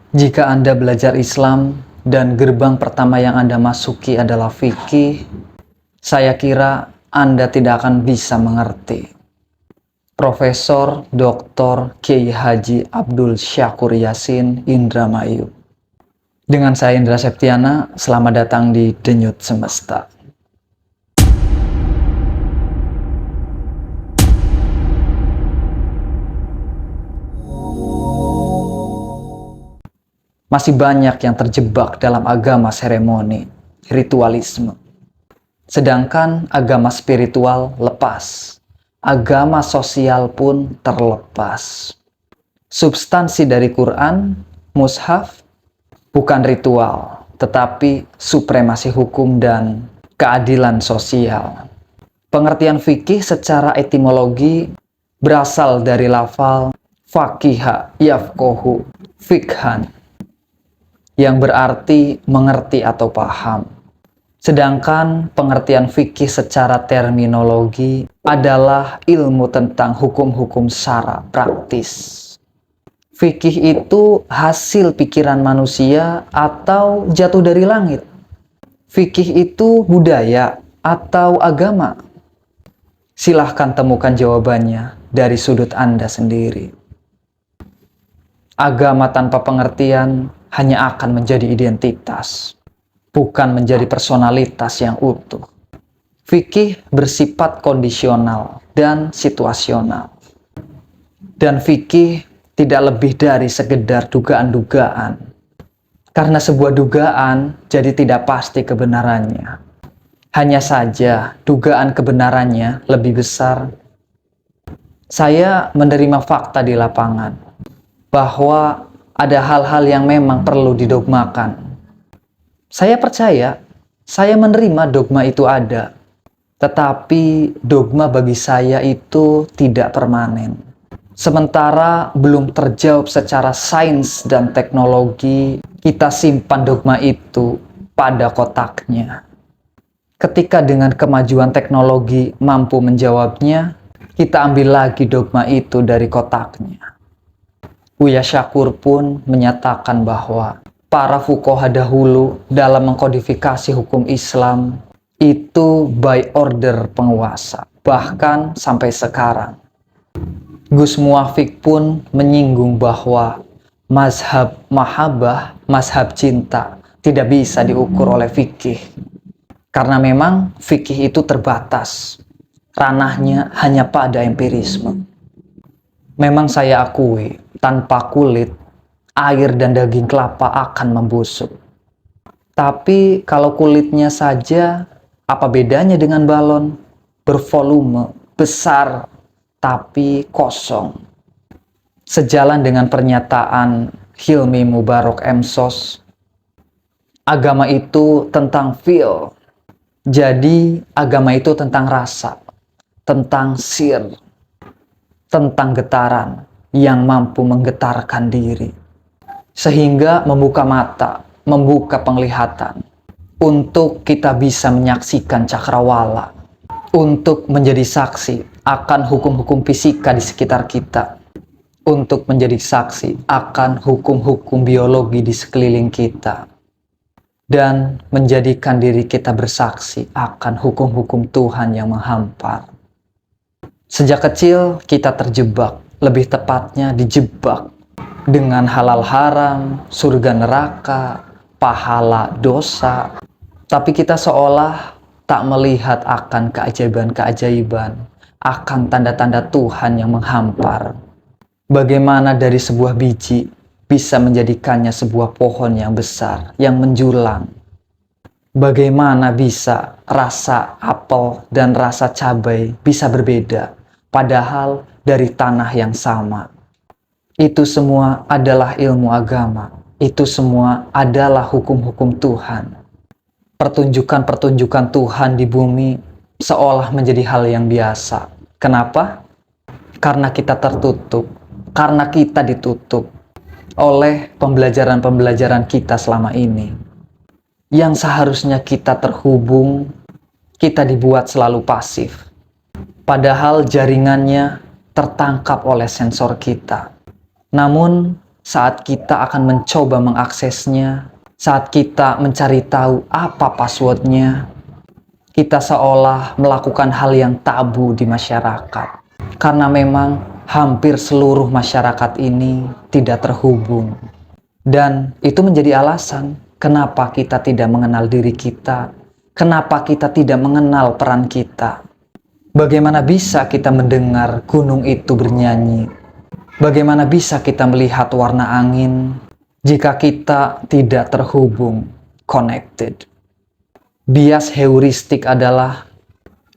Jika Anda belajar Islam dan gerbang pertama yang Anda masuki adalah fikih, saya kira Anda tidak akan bisa mengerti. Profesor Dr. Kiai Haji Abdul Syakur Yasin Indramayu. Dengan saya Indra Septiana, selamat datang di Denyut Semesta. Masih banyak yang terjebak dalam agama seremoni, ritualisme. Sedangkan agama spiritual lepas. Agama sosial pun terlepas. Substansi dari Quran, mushaf, bukan ritual, tetapi supremasi hukum dan keadilan sosial. Pengertian fikih secara etimologi berasal dari lafal faqiha yafqahu fikhan, yang berarti mengerti atau paham. Sedangkan pengertian fikih secara terminologi adalah ilmu tentang hukum-hukum syara praktis. Fikih itu hasil pikiran manusia atau jatuh dari langit. Fikih itu budaya atau agama. Silahkan temukan jawabannya dari sudut Anda sendiri. Agama tanpa pengertian hanya akan menjadi identitas, bukan menjadi personalitas yang utuh. Fikih bersifat kondisional dan situasional. Dan fikih tidak lebih dari sekedar dugaan-dugaan. Karena sebuah dugaan jadi tidak pasti kebenarannya. Hanya saja dugaan kebenarannya lebih besar. Saya menerima fakta di lapangan bahwa ada hal-hal yang memang perlu didogmakan. Saya percaya, saya menerima dogma itu ada. Tetapi dogma bagi saya itu tidak permanen. Sementara belum terjawab secara sains dan teknologi, kita simpan dogma itu pada kotaknya. Ketika dengan kemajuan teknologi mampu menjawabnya, kita ambil lagi dogma itu dari kotaknya. Buya Syakur pun menyatakan bahwa para fuqaha dahulu dalam mengkodifikasi hukum Islam itu by order penguasa, bahkan sampai sekarang. Gus Muwafiq pun menyinggung bahwa mazhab mahabbah, mazhab cinta, tidak bisa diukur oleh fikih. Karena memang fikih itu terbatas, ranahnya hanya pada empirisme. Memang saya akui, tanpa kulit, air dan daging kelapa akan membusuk. Tapi kalau kulitnya saja, apa bedanya dengan balon? Bervolume, besar, tapi kosong. Sejalan dengan pernyataan Hilmi Mubarok M.Sos, agama itu tentang feel. Jadi agama itu tentang rasa, tentang sir, tentang getaran yang mampu menggetarkan diri, sehingga membuka mata, membuka penglihatan, untuk kita bisa menyaksikan cakrawala, untuk menjadi saksi akan hukum-hukum fisika di sekitar kita, untuk menjadi saksi akan hukum-hukum biologi di sekeliling kita, dan menjadikan diri kita bersaksi akan hukum-hukum Tuhan yang menghampar. Sejak kecil kita terjebak, lebih tepatnya dijebak dengan halal haram, surga neraka, pahala dosa. Tapi kita seolah tak melihat akan keajaiban-keajaiban, akan tanda-tanda Tuhan yang menghampar. Bagaimana dari sebuah biji bisa menjadikannya sebuah pohon yang besar, yang menjulang. Bagaimana bisa rasa apel dan rasa cabai bisa berbeda, padahal dari tanah yang sama. Itu semua adalah ilmu agama. Itu semua adalah hukum-hukum Tuhan. Pertunjukan-pertunjukan Tuhan di bumi seolah menjadi hal yang biasa. Kenapa? Karena kita tertutup. Karena kita ditutup oleh pembelajaran-pembelajaran kita selama ini. Yang seharusnya kita terhubung, kita dibuat selalu pasif. Padahal jaringannya tertangkap oleh sensor kita. Namun saat kita akan mencoba mengaksesnya, saat kita mencari tahu apa passwordnya, kita seolah melakukan hal yang tabu di masyarakat. Karena memang hampir seluruh masyarakat ini tidak terhubung. Dan itu menjadi alasan kenapa kita tidak mengenal diri kita, kenapa kita tidak mengenal peran kita. Bagaimana bisa kita mendengar gunung itu bernyanyi? Bagaimana bisa kita melihat warna angin jika kita tidak terhubung, connected? Bias heuristik adalah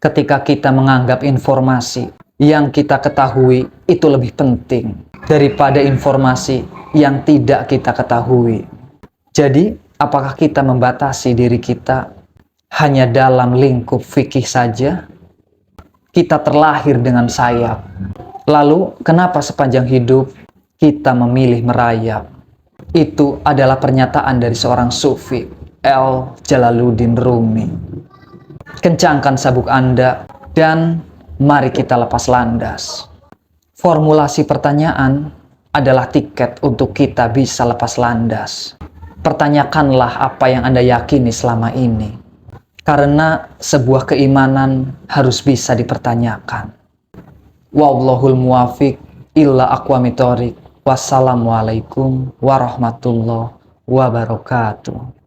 ketika kita menganggap informasi yang kita ketahui itu lebih penting daripada informasi yang tidak kita ketahui. Jadi, apakah kita membatasi diri kita hanya dalam lingkup fikih saja? Kita terlahir dengan sayap. Lalu, kenapa sepanjang hidup kita memilih merayap? Itu adalah pernyataan dari seorang sufi, L. Jalaluddin Rumi. Kencangkan sabuk Anda dan mari kita lepas landas. Formulasi pertanyaan adalah tiket untuk kita bisa lepas landas. Pertanyakanlah apa yang Anda yakini selama ini. Karena sebuah keimanan harus bisa dipertanyakan. Wallahul muwafiq illa aqwamit thoriq. Wassalamualaikum warahmatullahi wabarakatuh.